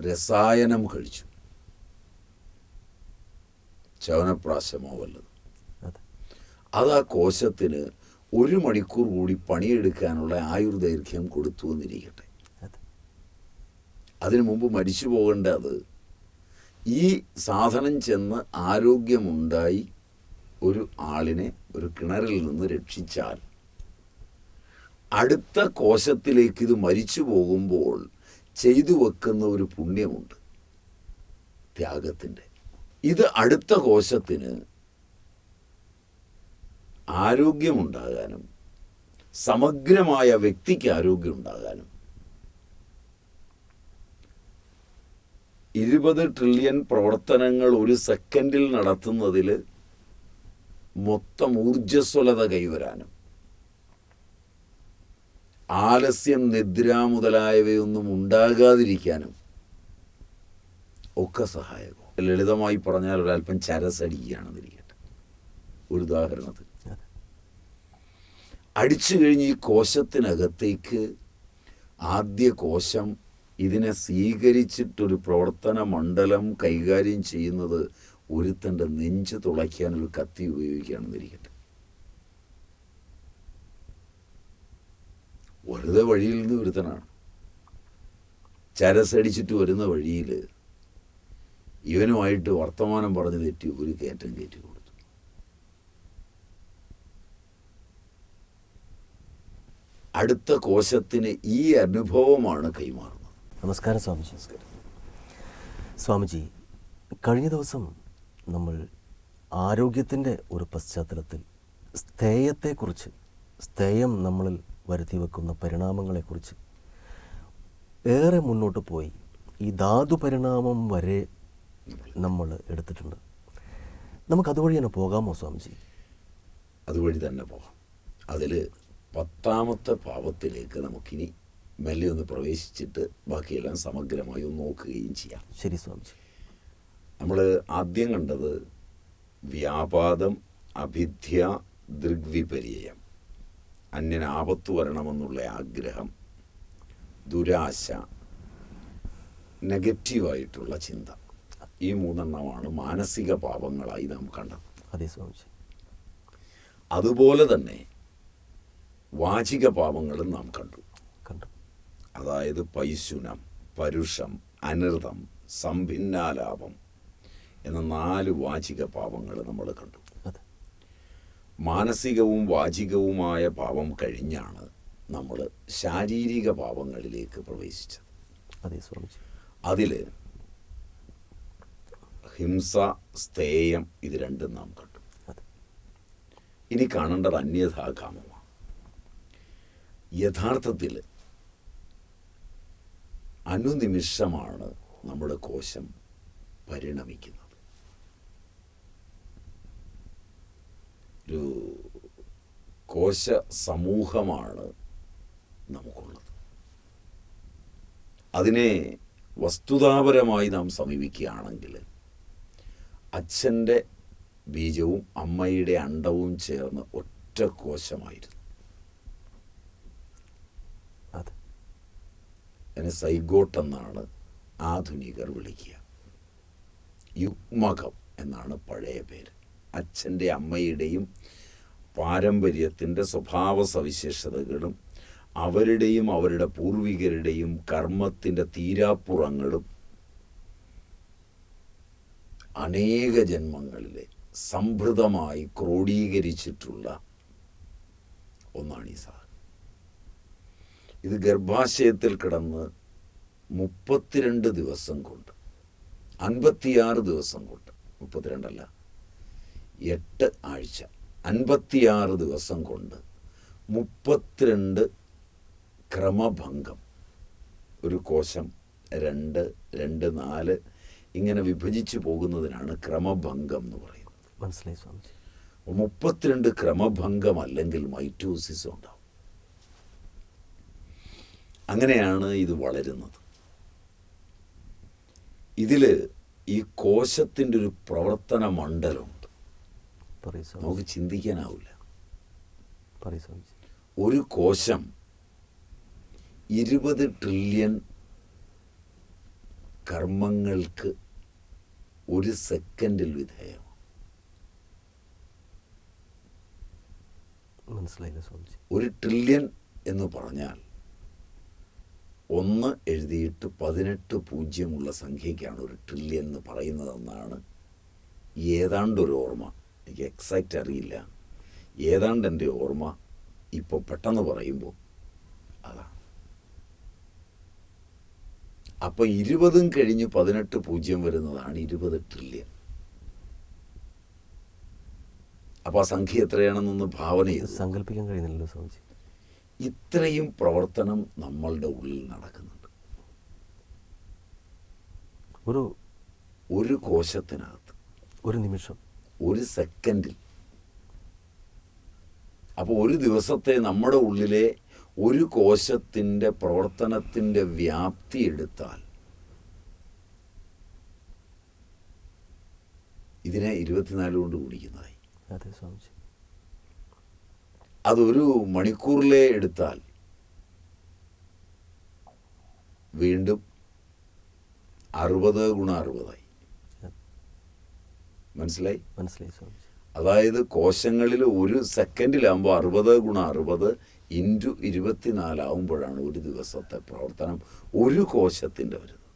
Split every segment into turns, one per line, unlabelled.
രസായനം കഴിച്ചു, ചവനപ്രാശമോ വല്ലതും, അത് ആ കോശത്തിന് 1 മണിക്കൂർ കൂടി പണിയെടുക്കാനുള്ള ആയുർദൈർഘ്യം കൊടുത്തു എന്നിരിക്കട്ടെ. അതിനു മുമ്പ് മരിച്ചു പോകേണ്ട അത് ഈ സാധനം ചെന്ന് ആരോഗ്യമുണ്ടായി ഒരു ആളിനെ ഒരു കിണറിൽ നിന്ന് രക്ഷിച്ചാൽ അടുത്ത കോശത്തിലേക്ക് ഇത് മരിച്ചു പോകുമ്പോൾ ചെയ്തു വെക്കുന്ന ഒരു പുണ്യമുണ്ട്, ത്യാഗത്തിൻ്റെ. ഇത് അടുത്ത കോശത്തിന് ആരോഗ്യമുണ്ടാകാനും സമഗ്രമായ വ്യക്തിക്ക് ആരോഗ്യം ഉണ്ടാകാനും 20 ട്രില്യൺ പ്രവർത്തനങ്ങൾ ഒരു സെക്കൻഡിൽ നടത്തുന്നതിൽ മൊത്തം ഊർജ്ജസ്വലത കൈവരാനും ആലസ്യം, നിദ്ര മുതലായവയൊന്നും ഉണ്ടാകാതിരിക്കാനും ഒക്കെ സഹായകം. ലളിതമായി പറഞ്ഞാൽ ഒരല്പം ചരസടിക്കുകയാണെന്നിരിക്കട്ടെ. ഒരു ഉദാഹരണത്തിന് അടിച്ചു കഴിഞ്ഞ് ഈ കോശത്തിനകത്തേക്ക് ആദ്യ കോശം ഇതിനെ സ്വീകരിച്ചിട്ടൊരു പ്രവർത്തന മണ്ഡലം കൈകാര്യം ചെയ്യുന്നത് ഒരുത്തൻ്റെ നെഞ്ച് തുളയ്ക്കാനൊരു കത്തി ഉപയോഗിക്കുകയാണെന്നിരിക്കട്ടെ. വെറുതെ വഴിയിൽ നിന്ന് ഒരുത്തനാണ്, ചരസടിച്ചിട്ട് വരുന്ന വഴിയിൽ ഇവനുമായിട്ട് വർത്തമാനം പറഞ്ഞ് തെറ്റി ഒരു കയറ്റം കയറ്റി കൊടുത്തു. അടുത്ത കോശത്തിന് ഈ അനുഭവമാണ് കൈമാറുന്നത്.
നമസ്കാരം സ്വാമിജി. സ്വാമിജി, കഴിഞ്ഞ ദിവസം നമ്മൾ ആരോഗ്യത്തിൻ്റെ ഒരു പശ്ചാത്തലത്തിൽ സ്ഥേയത്തെക്കുറിച്ച്, സ്ഥേയം നമ്മളിൽ വരുത്തി വെക്കുന്ന പരിണാമങ്ങളെക്കുറിച്ച് ഏറെ മുന്നോട്ട് പോയി. ഈ ധാതു പരിണാമം വരെ നമ്മൾ എടുത്തിട്ടുണ്ട്. നമുക്കതുവഴി തന്നെ പോകാമോ സ്വാമിജി?
അതുവഴി തന്നെ പോകാം. അതിൽ 10ാമത്തെ ഭാവത്തിലേക്ക് നമുക്കിനി മെല്ലെ ഒന്ന് പ്രവേശിച്ചിട്ട് ബാക്കിയെല്ലാം സമഗ്രമായി ഒന്ന് നോക്കുകയും ചെയ്യാം.
ശരി സ്വാമിജി.
നമ്മൾ ആദ്യം കണ്ടത് വ്യാപാദം, അഭിധ്യ, ദൃഗ്വിപര്യം, അന്യനാപത്തു വരണമെന്നുള്ള ആഗ്രഹം, ദുരാശ, നെഗറ്റീവായിട്ടുള്ള ചിന്ത. ഈ 3 മാനസിക പാപങ്ങളായി നാം കണ്ടത്.
അതെ സ്വാമിജി.
അതുപോലെ തന്നെ വാചിക പാപങ്ങളും നാം കണ്ടു. അതായത് പൈശുനം, പരുഷം, അനൃതം, സംഭിന്നാലാപം എന്ന 4 വാചിക പാപങ്ങൾ നമ്മൾ കണ്ടു. മാനസികവും വാചികവുമായ പാപം കഴിഞ്ഞാണ് നമ്മൾ ശാരീരിക പാപങ്ങളിലേക്ക് പ്രവേശിച്ചത്. അതിൽ ഹിംസ, സ്ഥേയം, ഇത് രണ്ടും നാം കണ്ടു. ഇനി കാണേണ്ടത് അന്യഥാകാമമാണ്. യഥാർത്ഥത്തിൽ അനുനിമിഷമാണ് നമ്മുടെ കോശം പരിണമിക്കുന്നത്. ഒരു കോശ സമൂഹമാണ് നമുക്കുള്ളത്. അതിനെ വസ്തുതാപരമായി നാം സമീപിക്കുകയാണെങ്കിൽ അച്ഛൻ്റെ ബീജവും അമ്മയുടെ അണ്ടവും ചേർന്ന് ഒറ്റ കോശമായിരുന്നു. അതിനെ സൈഗോട്ട് എന്നാണ് ആധുനികർ വിളിക്കുക. യുഗ്മകം എന്നാണ് പഴയ പേര്. അച്ഛൻ്റെ അമ്മയുടെയും പാരമ്പര്യത്തിൻ്റെ സ്വഭാവ സവിശേഷതകളും അവരുടെയും അവരുടെ പൂർവികരുടെയും കർമ്മത്തിൻ്റെ തീരാപ്പുറങ്ങളും അനേക ജന്മങ്ങളിലെ സംഭൃതമായി ക്രോഡീകരിച്ചിട്ടുള്ള ഒന്നാണ് ഈ സാധനം. ഇത് ഗർഭാശയത്തിൽ കിടന്ന് 32 ദിവസം കൊണ്ട്, 56 ദിവസം കൊണ്ട്, 32 അല്ല 8 ആഴ്ച, 56 ദിവസം കൊണ്ട് 32 ക്രമഭംഗം. ഒരു കോശം 2, 2, 4 ഇങ്ങനെ വിഭജിച്ചു പോകുന്നതിനാണ് ക്രമഭംഗം എന്ന് പറയുന്നത്.
മനസ്സിലായി സ്വാമിജി.
32 ക്രമഭംഗം അല്ലെങ്കിൽ മൈറ്റോസിസ് ഉണ്ടാവും. അങ്ങനെയാണ് ഇത് വളരുന്നത്. ഇതിൽ ഈ കോശത്തിൻ്റെ ഒരു പ്രവർത്തന മണ്ഡലമുണ്ട്, നമുക്ക് ചിന്തിക്കാനാവില്ല. ഒരു കോശം 20 ട്രില്യൺ കർമ്മങ്ങൾക്ക് ഒരു സെക്കൻഡിൽ വിധേയമാണ്.
മനസ്സിലായില്ല സ്വാമിജി.
1 ട്രില്യൺ എന്ന് പറഞ്ഞാൽ 1 എഴുതിയിട്ട് 18 പൂജ്യമുള്ള സംഖ്യയ്ക്കാണ് 1 ട്രില്യൺ എന്ന് പറയുന്നതെന്നാണ് ഏതാണ്ടൊരു ഓർമ്മ. എനിക്ക് എക്സാക്റ്റ് അറിയില്ല, ഏതാണ്ട് എൻ്റെ ഓർമ്മ ഇപ്പോൾ പെട്ടെന്ന് പറയുമ്പോൾ അതാണ്. അപ്പോൾ 20 കഴിഞ്ഞ് 18 പൂജ്യം വരുന്നതാണ് 20 ട്രില്യൺ. അപ്പോൾ ആ സംഖ്യ എത്രയാണെന്നൊന്ന് ഭാവന ചെയ്ത്
സങ്കല്പിക്കാൻ കഴിയുന്നില്ലല്ലോ സ്വാമിജി.
ഇത്രയും പ്രവർത്തനം നമ്മളുടെ ഉള്ളിൽ നടക്കുന്നുണ്ട്. ഒരു കോശത്തിനകത്ത്
ഒരു നിമിഷം,
ഒരു സെക്കൻഡിൽ. അപ്പോൾ ഒരു ദിവസത്തെ നമ്മുടെ ഉള്ളിലെ ഒരു കോശത്തിൻ്റെ പ്രവർത്തനത്തിൻ്റെ വ്യാപ്തി എടുത്താൽ ഇതിനെ 24 കൊണ്ട് ഗുണിക്കുന്നതായി.
അതെ സ്വാമിജി.
അതൊരു മണിക്കൂറിലെ എടുത്താൽ വീണ്ടും 60 × 60ആയി. മനസ്സിലായി
സ്വാമിജി.
അതായത് കോശങ്ങളിൽ ഒരു സെക്കൻഡിലാകുമ്പോൾ 60 × 60 × 24 ആകുമ്പോഴാണ് ഒരു ദിവസത്തെ പ്രവർത്തനം ഒരു കോശത്തിൻ്റെ വരുന്നത്.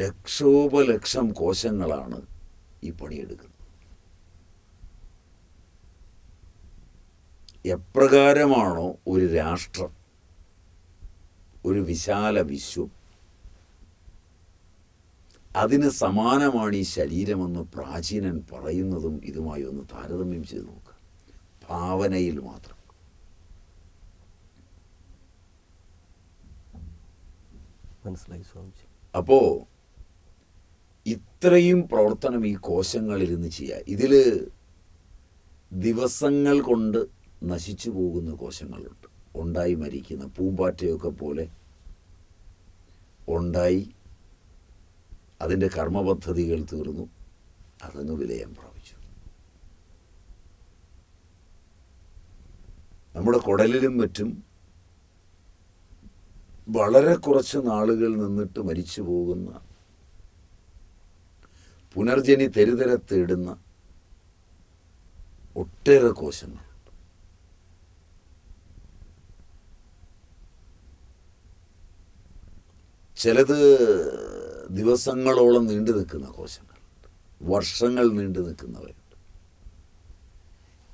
ലക്ഷോപലക്ഷം കോശങ്ങളാണ് ഈ പണിയെടുക്കുന്നത്. എപ്രകാരമാണോ ഒരു രാഷ്ട്രം, ഒരു വിശാല വിശ്വം, അതിന് സമാനമാണ് ഈ ശരീരമെന്ന് പ്രാചീനൻ പറയുന്നതും ഇതുമായി ഒന്ന് താരതമ്യം ചെയ്ത് നോക്കുക. ഭാവനയിൽ മാത്രം.
മനസ്സിലായി സ്വാമിജി.
അപ്പോൾ ഇത്രയും പ്രവർത്തനം ഈ കോശങ്ങളിൽ നിന്ന് ചെയ്യുക. ഇതിൽ ദിവസങ്ങൾ കൊണ്ട് നശിച്ചു പോകുന്ന കോശങ്ങളുണ്ട്. ഉണ്ടായി മരിക്കുന്ന പൂമ്പാറ്റയൊക്കെ പോലെ ഉണ്ടായി, അതിൻ്റെ കർമ്മപദ്ധതികൾ തീർന്നു, അതങ്ങ് വിലയം പ്രാപിച്ചു. നമ്മുടെ കുടലിലും മറ്റും വളരെ കുറച്ച് നാളുകൾ നിന്നിട്ട് മരിച്ചു പോകുന്ന, പുനർജനി തെരുതെര തേടുന്ന ഒട്ടേറെ കോശങ്ങൾ. ചിലത് ദിവസങ്ങളോളം നീണ്ടു നിൽക്കുന്ന കോശങ്ങൾ, വർഷങ്ങൾ നീണ്ടു നിൽക്കുന്നവരുണ്ട്.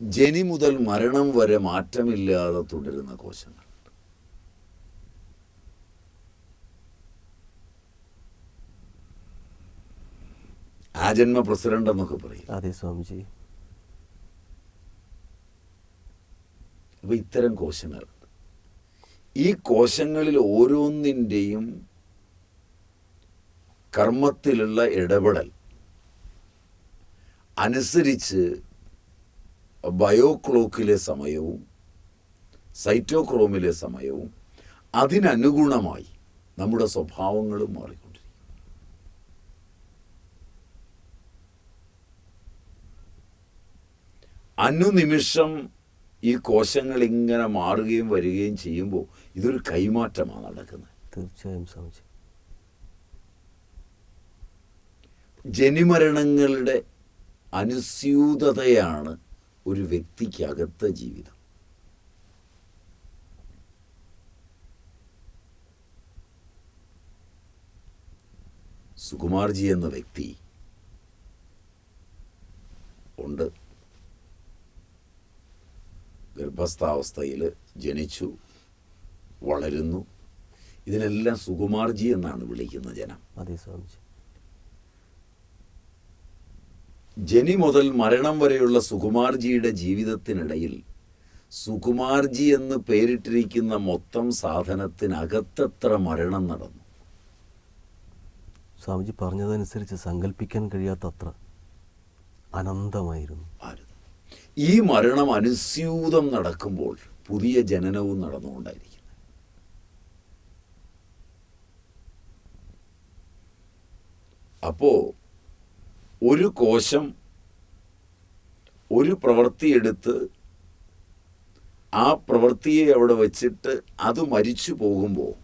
ജനി മുതൽ മരണം വരെ മാറ്റമില്ലാതെ തുടരുന്ന കോശങ്ങൾ. ആജന്മ പ്രസിഡന്റ് എന്നൊക്കെ പറയും.
അതെ സ്വാമിജി.
അപ്പൊ ഇത്തരം കോശങ്ങളുണ്ട്. ഈ കോശങ്ങളിൽ ഓരോന്നിൻ്റെയും കർമ്മത്തിലുള്ള ഇടപെടൽ അനുസരിച്ച് ബയോക്ലോക്കിലെ സമയവും സൈറ്റോക്രോമിലെ സമയവും അതിനനുഗുണമായി നമ്മുടെ സ്വഭാവങ്ങളും മാറിക്കൊണ്ടിരിക്കും. അനുനിമിഷം ഈ കോശങ്ങൾ ഇങ്ങനെ മാറുകയും വരികയും ചെയ്യുമ്പോൾ ഇതൊരു കൈമാറ്റമാണ് നടക്കുന്നത്.
തീർച്ചയായും സ്വാമിജി.
ജനിമരണങ്ങളുടെ അനുസ്യൂതതയാണ് ഒരു വ്യക്തിക്കകത്തെ ജീവിതം. സുകുമാർജി എന്ന വ്യക്തി ഉണ്ട്. ഗർഭസ്ഥാവസ്ഥയിൽ ജനിച്ചു, വളരുന്നു. ഇതിനെല്ലാം സുകുമാർജി എന്നാണ് വിളിക്കുന്ന ജനം.
അതെ സ്വാമിജി.
ജനി മുതൽ മരണം വരെയുള്ള സുകുമാർജിയുടെ ജീവിതത്തിനിടയിൽ സുകുമാർജി എന്ന് പേരിട്ടിരിക്കുന്ന മൊത്തം സാധനത്തിനകത്തെത്ര മരണം നടന്നു?
സ്വാമിജി പറഞ്ഞതനുസരിച്ച് സങ്കല്പിക്കാൻ കഴിയാത്തത്ര അനന്തമായിരുന്നു.
ഈ മരണം അനുസ്യൂതം നടക്കുമ്പോൾ പുതിയ ജനനവും നടന്നുകൊണ്ടായിരിക്കും. അപ്പോൾ ഒരു കോശം ഒരു പ്രവൃത്തിയെടുത്ത് ആ പ്രവൃത്തിയെ അവിടെ വച്ചിട്ട് അത് മരിച്ചു പോകുമ്പോൾ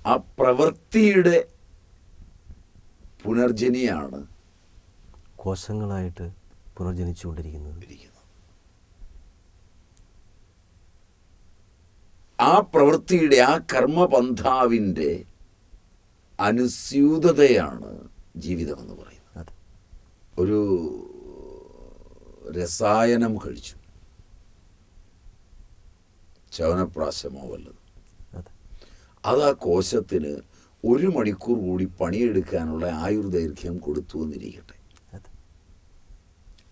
ആ പ്രവൃത്തിയുടെ പുനർജനിയാണ്
കോശങ്ങളായിട്ട് പുനർജനിച്ചുകൊണ്ടിരിക്കുന്നത്.
ആ പ്രവൃത്തിയുടെ, ആ കർമ്മപന്ഥാവിൻ്റെ അനുസ്യൂതതയാണ് ജീവിതമെന്ന് പറയുന്നത്.
അതെ.
ഒരു രസായനം കഴിച്ചു, ചവനപ്രാശമോ വല്ലതും,
അതെ.
അത് ആ കോശത്തിന് 1 മണിക്കൂർ കൂടി പണിയെടുക്കാനുള്ള ആയുർദൈർഘ്യം കൊടുത്തു എന്നിരിക്കട്ടെ.
അതെ.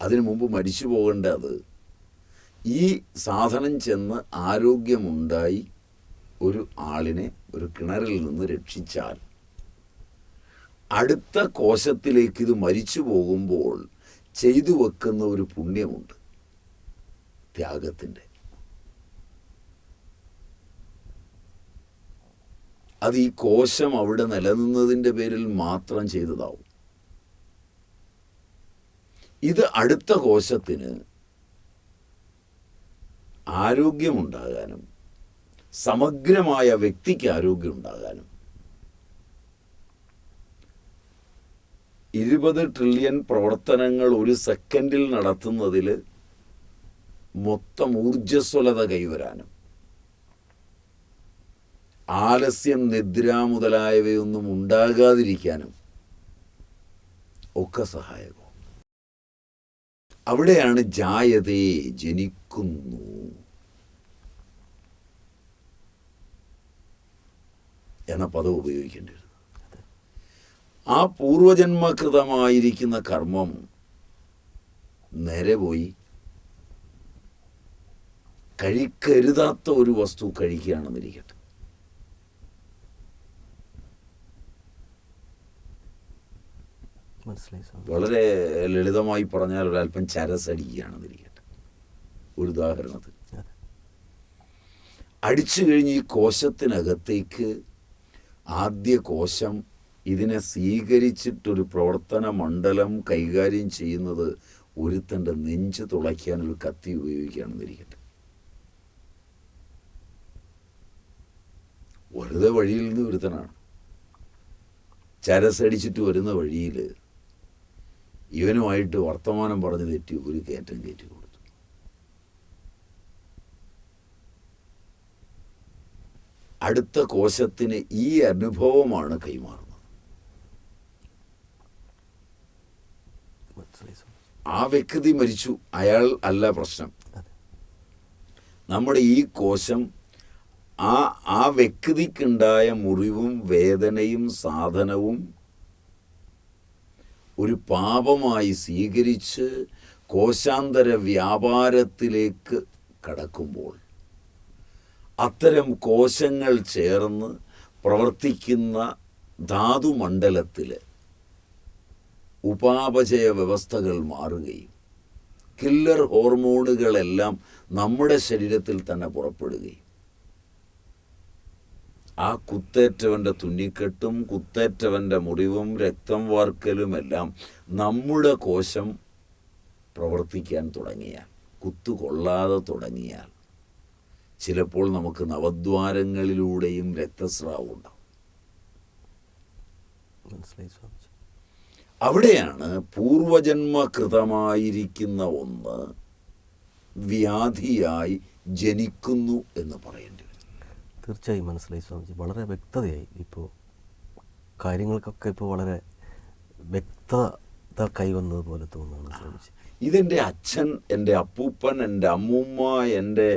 അതിനു മുമ്പ് മരിച്ചു പോകേണ്ടത് ഈ സാധനം ചെന്ന് ആരോഗ്യമുണ്ടായി ഒരു ആളിനെ ഒരു കിണറിൽ നിന്ന് രക്ഷിച്ചാൽ അടുത്ത കോശത്തിലേക്ക് ഇത് മരിച്ചു പോകുമ്പോൾ ചെയ്തു വെക്കുന്ന ഒരു പുണ്യമുണ്ട്, ത്യാഗത്തിൻ്റെ. അത് ഈ കോശം അവിടെ നിലനിന്നതിൻ്റെ പേരിൽ മാത്രം ചെയ്തതാവും. ഇത് അടുത്ത കോശത്തിന് ആരോഗ്യമുണ്ടാകാനും സമഗ്രമായ വ്യക്തിക്ക് ആരോഗ്യം ഉണ്ടാകാനും 20 ട്രില്യൺ പ്രവർത്തനങ്ങൾ ഒരു സെക്കൻഡിൽ നടത്തുന്നതിൽ മൊത്തം ഊർജ്ജസ്വലത കൈവരാനും ആലസ്യം, നിദ്ര മുതലായവയൊന്നും ഉണ്ടാകാതിരിക്കാനും ഒക്കെ സഹായകവും. അവിടെയാണ് ജായതേ, ജനിക്കുന്നു എന്ന പദം ഉപയോഗിക്കേണ്ടി വരുന്നത്. ആ പൂർവജന്മകൃതമായിരിക്കുന്ന കർമ്മം നേരെ പോയി കഴിക്കരുതാത്ത ഒരു വസ്തു കഴിക്കുകയാണെന്നിരിക്കട്ടെ. വളരെ ലളിതമായി പറഞ്ഞാൽ ഒരല്പം ചരസടിക്കുകയാണെന്നിരിക്കട്ടെ. ഒരു ഉദാഹരണത്തിന് അടിച്ചു കഴിഞ്ഞ് ഈ കോശത്തിനകത്തേക്ക് ആദ്യ കോശം ഇതിനെ സ്വീകരിച്ചിട്ടൊരു പ്രവർത്തന മണ്ഡലം കൈകാര്യം ചെയ്യുന്നത് ഒരുത്തൻ്റെ നെഞ്ച് തുളയ്ക്കാനൊരു കത്തി ഉപയോഗിക്കുകയാണെന്നിരിക്കട്ടെ. വെറുതെ വഴിയിൽ നിന്ന് ഒരുത്തനാണ് ചരസടിച്ചിട്ട് വരുന്ന വഴിയിൽ ഇവനുമായിട്ട് വർത്തമാനം പറഞ്ഞ് തെറ്റി ഒരു കയറ്റം കയറ്റി കൊടുത്തു. അടുത്ത കോശത്തിന് ഈ അനുഭവമാണ് കൈമാറുന്നത്. ആ വ്യക്തി മരിച്ചു, അയാൾ അല്ല പ്രശ്നം. നമ്മുടെ ഈ കോശം ആ വ്യക്തിക്കുണ്ടായ മുറിവും വേദനയും സാധനവും ഒരു പാപമായി സ്വീകരിച്ച് കോശാന്തര വ്യാപാരത്തിലേക്ക് കടക്കുമ്പോൾ അത്തരം കോശങ്ങൾ ചേർന്ന് പ്രവർത്തിക്കുന്ന ധാതുമണ്ഡലത്തിൽ ഉപാപചയ വ്യവസ്ഥകൾ മാറുകയും കില്ലർ ഹോർമോണുകളെല്ലാം നമ്മുടെ ശരീരത്തിൽ തന്നെ പുറപ്പെടുകയും ആ കുത്തേറ്റവൻ്റെ തുന്നിക്കെട്ടും കുത്തേറ്റവൻ്റെ മുറിവും രക്തം വാർക്കലുമെല്ലാം നമ്മുടെ കോശം പ്രവർത്തിക്കാൻ തുടങ്ങിയാൽ, കുത്തുകൊള്ളാതെ തുടങ്ങിയാൽ ചിലപ്പോൾ നമുക്ക് നവദ്വാരങ്ങളിലൂടെയും രക്തസ്രാവം ഉണ്ടാവും. അവിടെയാണ് പൂർവജന്മകൃതമായിരിക്കുന്ന ഒന്ന് വ്യാധിയായി ജനിക്കുന്നു എന്ന് പറയേണ്ടി വരും.
തീർച്ചയായും മനസ്സിലായി സ്വാമിജി. വളരെ വ്യക്തതയായി. ഇപ്പോൾ കാര്യങ്ങൾക്കൊക്കെ ഇപ്പോൾ വളരെ വ്യക്തത കൈവന്നതുപോലെ തോന്നുന്നു സ്വാമിജി.
ഇതെൻ്റെ അച്ഛൻ, എൻ്റെ അപ്പൂപ്പൻ, എൻ്റെ അമ്മൂമ്മ, എൻ്റെ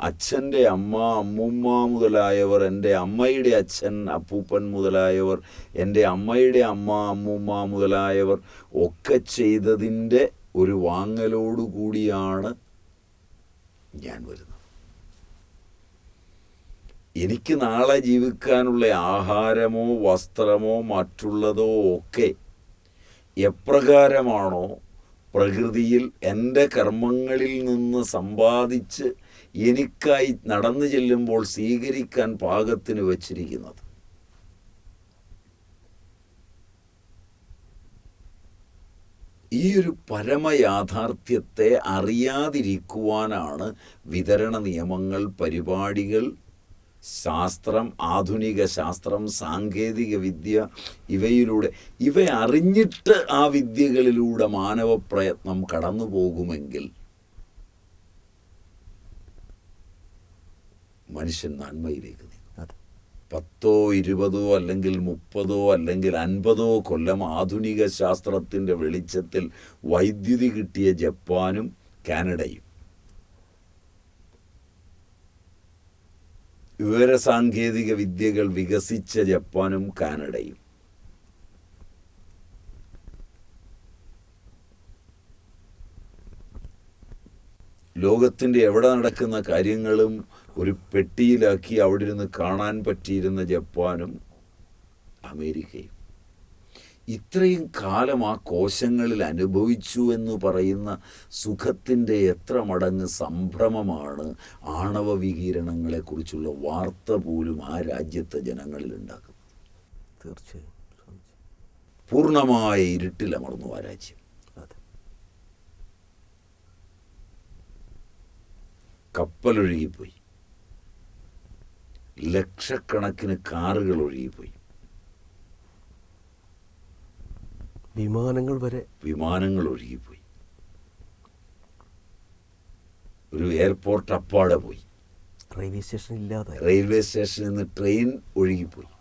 അച്ഛൻ്റെ അമ്മ, അമ്മൂമ്മ മുതലായവർ, എൻ്റെ അമ്മയുടെ അച്ഛൻ, അപ്പൂപ്പൻ മുതലായവർ, എൻ്റെ അമ്മയുടെ അമ്മ, അമ്മൂമ്മ മുതലായവർ ഒക്കെ ചെയ്തതിൻ്റെ ഒരു വാങ്ങലോടുകൂടിയാണ് ഞാൻ വരുന്നത്. എനിക്ക് നാളെ ജീവിക്കാനുള്ള ആഹാരമോ വസ്ത്രമോ മറ്റുള്ളതോ ഒക്കെ എപ്രകാരമാണോ പ്രകൃതിയിൽ എൻ്റെ കർമ്മങ്ങളിൽ നിന്ന് സമ്പാദിച്ച് എനിക്കായി നടന്നു ചെല്ലുമ്പോൾ സ്വീകരിക്കാൻ പാകത്തിന് വച്ചിരിക്കുന്നത്, ഈ ഒരു പരമയാഥാർത്ഥ്യത്തെ അറിയാതിരിക്കുവാനാണ് വിതരണ നിയമങ്ങൾ, പരിപാടികൾ ശാസ്ത്രം, ആധുനിക ശാസ്ത്രം, സാങ്കേതിക വിദ്യ, ഇവ അറിഞ്ഞിട്ട് ആ വിദ്യകളിലൂടെ മാനവ പ്രയത്നം കടന്നു പോകുമെങ്കിൽ മനുഷ്യൻ നന്മയിലേക്ക് നീങ്ങും. 10, 20 അല്ലെങ്കിൽ 30 അല്ലെങ്കിൽ 50 കൊല്ലം ആധുനിക ശാസ്ത്രത്തിൻ്റെ വെളിച്ചത്തിൽ വൈദ്യുതി കിട്ടിയ ജപ്പാനും കാനഡയും, വിവരസാങ്കേതിക വിദ്യകൾ വികസിച്ച ജപ്പാനും കാനഡയും, ലോകത്തിൻ്റെ എവിടെ നടക്കുന്ന കാര്യങ്ങളും ഒരു പെട്ടിയിലാക്കി അവിടെ ഇരുന്ന് കാണാൻ പറ്റിയിരുന്ന ജപ്പാനും അമേരിക്കയും ഇത്രയും കാലം ആ കോശങ്ങളിൽ അനുഭവിച്ചു എന്ന് പറയുന്ന സുഖത്തിൻ്റെ എത്ര മടങ്ങ് സംഭ്രമമാണ് ആണവ വികിരണങ്ങളെക്കുറിച്ചുള്ള വാർത്ത പോലും ആ രാജ്യത്തെ ജനങ്ങളിൽ ഉണ്ടാക്കുന്നത്.
തീർച്ചയായും
പൂർണ്ണമായ ഇരുട്ടിലമർന്നു ആ രാജ്യം. കപ്പലൊഴുകിപ്പോയി, ലക്ഷക്കണക്കിന് കാറുകൾ ഒഴുകിപ്പോയി, വിമാനങ്ങൾ ഒഴുകിപ്പോയി, ഒരു എയർപോർട്ട് അപ്പാടെ പോയി, റെയിൽവേ സ്റ്റേഷനിൽ നിന്ന് ട്രെയിൻ ഒഴുകിപ്പോയി.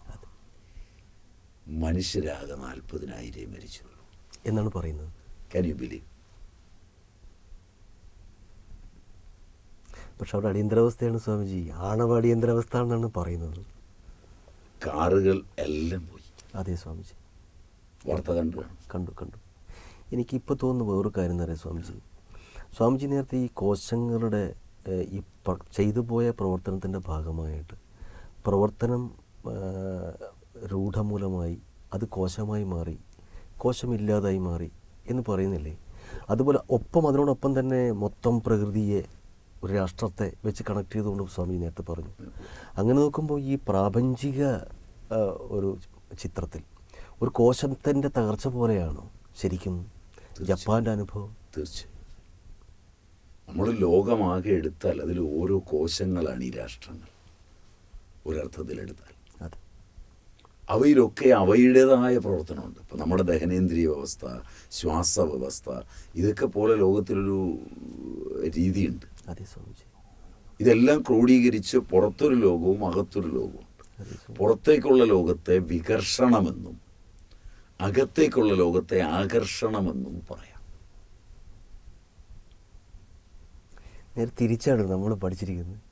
മനുഷ്യരാകെ 40,000 മരിച്ചു
എന്നാണ് പറയുന്നത്.
Can you believe?
പക്ഷെ അവിടെ അടിയന്തരാവസ്ഥയാണ് സ്വാമിജി, ആണവ അടിയന്തരാവസ്ഥ എന്നാണ് പറയുന്നത്.
കാറുകൾ എല്ലാം പോയി.
അതെ സ്വാമിജി,
വാർത്ത
കണ്ടു. എനിക്കിപ്പോൾ തോന്നുന്നു വേറൊരു കാര്യം എന്ന് പറയാം സ്വാമിജി നേരത്തെ ഈ കോശങ്ങളുടെ ഈ ചെയ്തു പോയ പ്രവർത്തനത്തിൻ്റെ ഭാഗമായിട്ട് പ്രവർത്തനം രൂഢമൂലമായി അത് കോശമായി മാറി, കോശമില്ലാതായി മാറി എന്ന് പറയുന്നില്ലേ? അതുപോലെ അതിനോടൊപ്പം തന്നെ മൊത്തം പ്രകൃതിയെ, ഒരു രാഷ്ട്രത്തെ വെച്ച് കണക്ട് ചെയ്തുകൊണ്ട് സ്വാമി നേരത്തെ പറഞ്ഞു. അങ്ങനെ നോക്കുമ്പോൾ ഈ പ്രാപഞ്ചിക ഒരു ചിത്രത്തിൽ ഒരു കോശത്തിൻ്റെ തകർച്ച പോലെയാണോ ശരിക്കും ജപ്പാൻ്റെ അനുഭവം?
തീർച്ചയായും. നമ്മൾ ലോകമാകെ എടുത്താൽ അതിൽ ഓരോ കോശങ്ങളാണ് ഈ രാഷ്ട്രങ്ങൾ, ഒരർത്ഥത്തിലെടുത്താൽ. അവയിലൊക്കെ അവയുടേതായ പ്രവർത്തനമുണ്ട്. ഇപ്പം നമ്മുടെ ദഹനേന്ദ്രിയ വ്യവസ്ഥ, ശ്വാസ വ്യവസ്ഥ, ഇതൊക്കെ പോലെ ലോകത്തിലൊരു രീതിയുണ്ട്. ഇതെല്ലാം ക്രോഡീകരിച്ച് പുറത്തൊരു ലോകവും അകത്തൊരു ലോകവുമുണ്ട്. പുറത്തേക്കുള്ള ലോകത്തെ വികർഷണമെന്നും അകത്തേക്കുള്ള ലോകത്തെ ആകർഷണമെന്നും പറയാം.
നേരെ തിരിച്ചാണ് നമ്മൾ പഠിച്ചിരിക്കുന്നത്.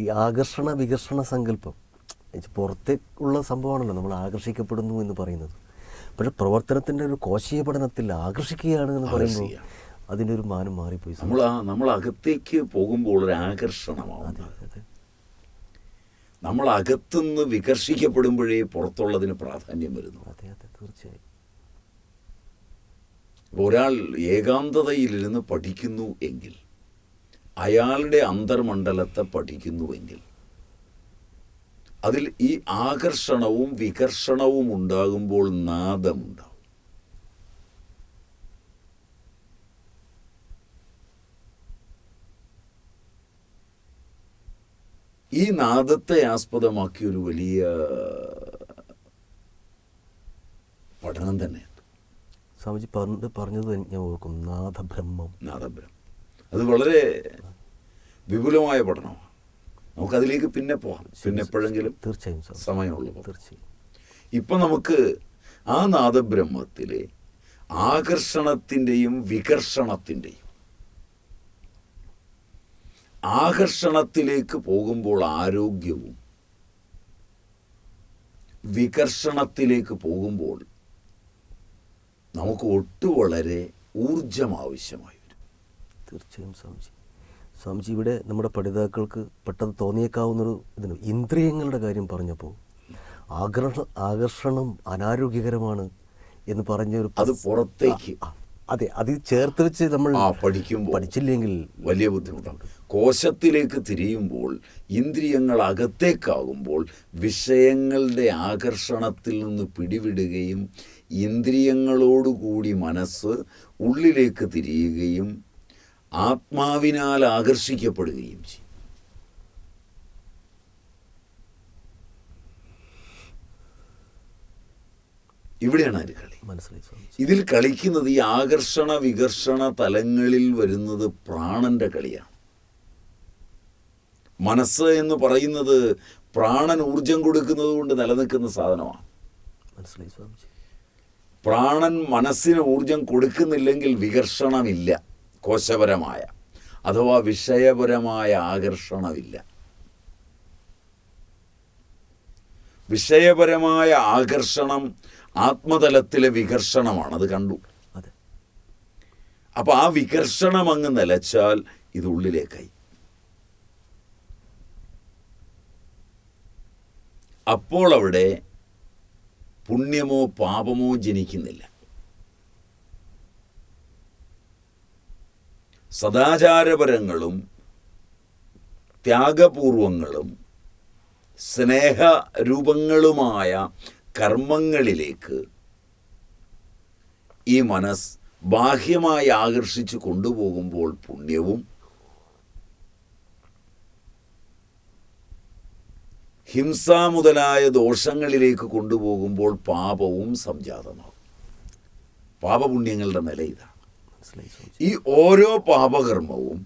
ഈ ആകർഷണ വികർഷണ സങ്കല്പം പുറത്തേക്കുള്ള സംഭവമാണല്ലോ നമ്മൾ ആകർഷിക്കപ്പെടുന്നു എന്ന് പറയുന്നത്. പക്ഷെ പ്രവർത്തനത്തിൻ്റെ ഒരു കോശീയ പഠനത്തിൽ ആകർഷിക്കുകയാണ് എന്ന് പറയുമ്പോൾ അതിൻ്റെ ഒരു മാനം മാറിപ്പോയി.
നമ്മൾ അകത്തേക്ക് പോകുമ്പോൾ ഒരു ആകർഷണമാണ്. നമ്മൾ അകത്തുനിന്ന് വികർഷിക്കപ്പെടുമ്പോഴേ പുറത്തുള്ളതിന് പ്രാധാന്യം വരുന്നു.
തീർച്ചയായും.
ഒരാൾ ഏകാന്തതയിലിരുന്ന് പഠിക്കുന്നു എങ്കിൽ, അയാളുടെ അന്തർമണ്ഡലത്തെ പഠിക്കുന്നുവെങ്കിൽ അതിൽ ഈ ആകർഷണവും വികർഷണവും ഉണ്ടാകുമ്പോൾ നാദമുണ്ടാവും. ഈ നാദത്തെ ആസ്പദമാക്കി ഒരു വലിയ പഠനം തന്നെയുണ്ട്.
സ്വാമിജി പറഞ്ഞത് ഞാൻ ഓർക്കും, നാദബ്രഹ്മം.
അത് വളരെ വിപുലമായ പഠനമാണ്. നമുക്കതിലേക്ക് പിന്നെ പോകാം, പിന്നെ എപ്പോഴെങ്കിലും
തീർച്ചയായും
സമയമുള്ളൂ.
തീർച്ചയായും.
ഇപ്പം നമുക്ക് ആ നാദബ്രഹ്മത്തിലെ ആകർഷണത്തിൻ്റെയും വികർഷണത്തിൻ്റെയും, ആകർഷണത്തിലേക്ക് പോകുമ്പോൾ ആരോഗ്യവും വികർഷണത്തിലേക്ക് പോകുമ്പോൾ നമുക്ക് വളരെ ഊർജം ആവശ്യമായി വരും.
തീർച്ചയായും സ്വാമിജി ഇവിടെ നമ്മുടെ പഠിതാക്കൾക്ക് പെട്ടെന്ന് തോന്നിയേക്കാവുന്നൊരു ഇതിന് ഇന്ദ്രിയങ്ങളുടെ കാര്യം പറഞ്ഞപ്പോൾ ആകർഷണം അനാരോഗ്യകരമാണ് എന്ന് പറഞ്ഞൊരു
അത് പുറത്തേക്ക്,
അതെ, അത് ചേർത്ത് വെച്ച് നമ്മൾ
പഠിച്ചില്ലെങ്കിൽ വലിയ ബുദ്ധിമുട്ടാണ്. കോശത്തിലേക്ക് തിരിയുമ്പോൾ, ഇന്ദ്രിയങ്ങൾ അകത്തേക്കാകുമ്പോൾ വിഷയങ്ങളുടെ ആകർഷണത്തിൽ നിന്ന് പിടിവിടുകയും ഇന്ദ്രിയങ്ങളോടുകൂടി മനസ്സ് ഉള്ളിലേക്ക് തിരിയുകയും ആത്മാവിനാൽ ആകർഷിക്കപ്പെടുകയും ചെയ്യും. ഇവിടെയാണ് ഒരു കളി.
മനസ്സിലായി സ്വാമിജി.
ഇതിൽ കളിക്കുന്നത് ഈ ആകർഷണ വികർഷണ തലങ്ങളിൽ വരുന്നത് പ്രാണന്റെ കളിയാണ്. മനസ്സ് എന്ന് പറയുന്നത് പ്രാണൻ ഊർജം കൊടുക്കുന്നത് കൊണ്ട് നിലനിൽക്കുന്ന സാധനമാണ്.
മനസ്സിലായി സ്വാമിജി.
പ്രാണൻ മനസ്സിന് ഊർജം കൊടുക്കുന്നില്ലെങ്കിൽ വികർഷണമില്ല, കോശപരമായ അഥവാ വിഷയപരമായ ആകർഷണമില്ല. വിഷയപരമായ ആകർഷണം ആത്മതലത്തിലെ വികർഷണമാണ്, അത് കണ്ടു. അപ്പൊ ആ വികർഷണം അങ്ങ് നിലച്ചാൽ ഇത് ഉള്ളിലേക്കായി. അപ്പോൾ അവിടെ പുണ്യമോ പാപമോ ജനിക്കുന്നില്ല. സദാചാരപരങ്ങളും ത്യാഗപൂർവങ്ങളും സ്നേഹരൂപങ്ങളുമായ കർമ്മങ്ങളിലേക്ക് ഈ മനസ്സ് ബാഹ്യമായി ആകർഷിച്ചു കൊണ്ടുപോകുമ്പോൾ പുണ്യവും ഹിംസ മുതലായ ദോഷങ്ങളിലേക്ക് കൊണ്ടുപോകുമ്പോൾ പാപവും സംജാതമാകും. പാപപുണ്യങ്ങളുടെ നില ഇതാണ്. ഈ ഓരോ പാപകർമ്മവും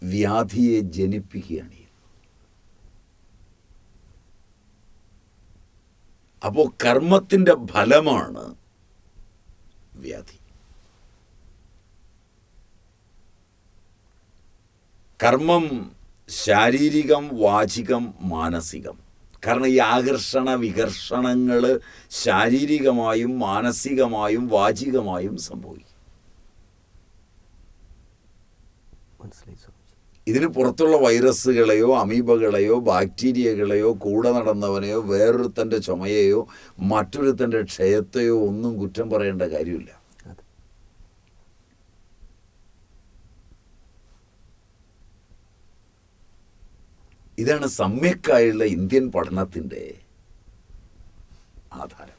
വ്യാധിയെ ജനിപ്പിക്കുകയാണ്. അപ്പോൾ കർമ്മത്തിൻ്റെ ഫലമാണ് വ്യാധി. കർമ്മം ശാരീരികം, വാചികം, മാനസികം. കാരണം ഈ ആകർഷണ വികർഷണങ്ങൾ ശാരീരികമായും മാനസികമായും വാചികമായും സംഭവിക്കും. ഇതിന് പുറത്തുള്ള വൈറസുകളെയോ അമീബകളെയോ ബാക്ടീരിയകളെയോ കൂടെ നടന്നവനെയോ വേറൊരുത്തൻ്റെ ചുമയെയോ മറ്റൊരുത്തൻ്റെ ക്ഷയത്തെയോ ഒന്നും കുറ്റം പറയേണ്ട കാര്യമില്ല. ഇതാണ് സമ്യക്കായുള്ള ഇന്ത്യൻ പഠനത്തിൻ്റെ ആധാരം.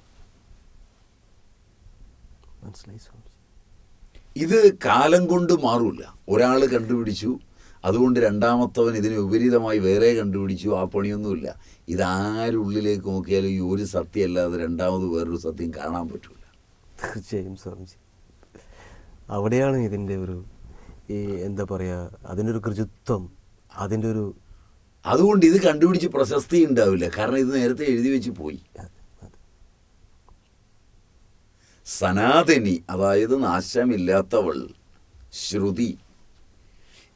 ഇത് കാലം കൊണ്ട് മാറില്ല. ഒരാൾ കണ്ടുപിടിച്ചു, അതുകൊണ്ട് രണ്ടാമത്തവൻ ഇതിന് വിപരീതമായി വേറെ കണ്ടുപിടിച്ചു, ആ പണിയൊന്നുമില്ല. ഇതാരുള്ളിലേക്ക് നോക്കിയാലും ഈ ഒരു സത്യം അല്ലാതെ രണ്ടാമത് വേറൊരു സത്യം കാണാൻ പറ്റില്ല.
തീർച്ചയായും സ്വാമിജി, അവിടെയാണ് ഇതിൻ്റെ ഒരു ഈ എന്താ പറയുക, അതിൻ്റെ ഒരു കൃത്യത്വം, അതിൻ്റെ ഒരു
അതുകൊണ്ട് ഇത് കണ്ടുപിടിച്ച് പ്രശസ്തി ഉണ്ടാവില്ല. കാരണം ഇത് നേരത്തെ എഴുതി വെച്ച് പോയി. സനാതനി, അതായത് നാശമില്ലാത്തവൾ ശ്രുതി,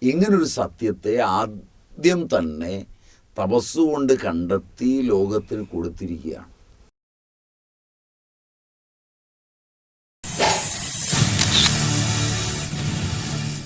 ഇങ്ങനൊരു സത്യത്തെ ആദ്യം തന്നെ തപസ്സുകൊണ്ട് കണ്ടെത്തി ലോകത്തിന് കൊടുത്തിരിക്കുകയാണ്.